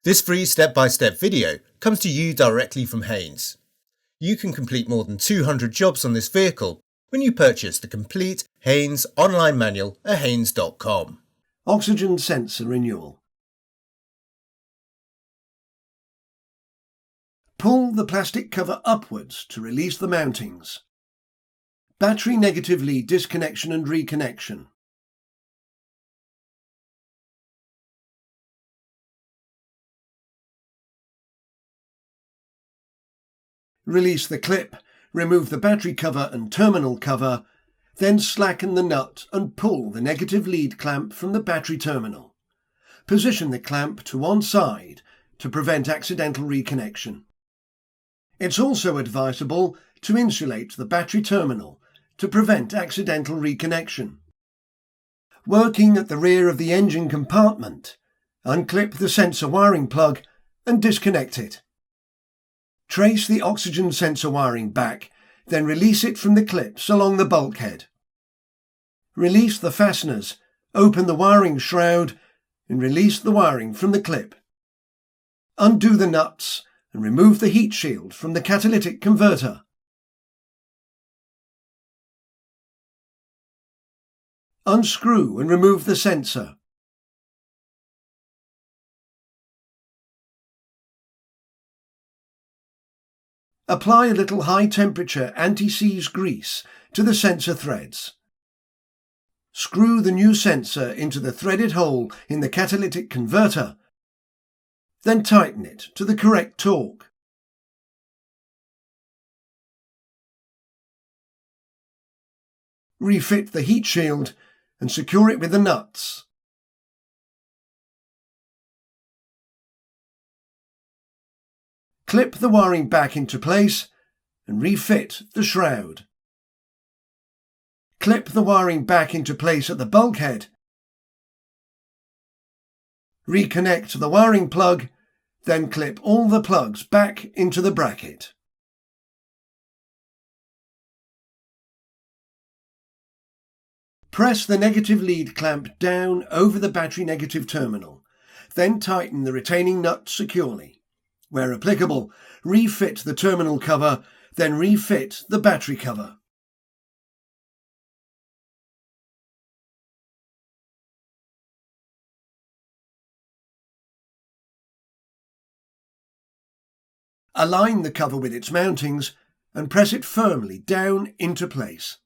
This free step-by-step video comes to you directly from Haynes. You can complete more than 200 jobs on this vehicle when you purchase the complete Haynes online manual at haynes.com. Oxygen sensor renewal. Pull the plastic cover upwards to release the mountings. Battery negative lead disconnection and reconnection. Release the clip, remove the battery cover and terminal cover, then slacken the nut and pull the negative lead clamp from the battery terminal. Position the clamp to one side to prevent accidental reconnection. It's also advisable to insulate the battery terminal to prevent accidental reconnection. Working at the rear of the engine compartment, unclip the sensor wiring plug and disconnect it. Trace the oxygen sensor wiring back, then release it from the clips along the bulkhead. Release the fasteners, open the wiring shroud, and release the wiring from the clip. Undo the nuts and remove the heat shield from the catalytic converter. Unscrew and remove the sensor. Apply a little high-temperature anti-seize grease to the sensor threads. Screw the new sensor into the threaded hole in the catalytic converter, then tighten it to the correct torque. Refit the heat shield and secure it with the nuts. Clip the wiring back into place and refit the shroud. Clip the wiring back into place at the bulkhead. Reconnect the wiring plug, then clip all the plugs back into the bracket. Press the negative lead clamp down over the battery negative terminal, then tighten the retaining nut securely. Where applicable, refit the terminal cover, then refit the battery cover. Align the cover with its mountings and press it firmly down into place.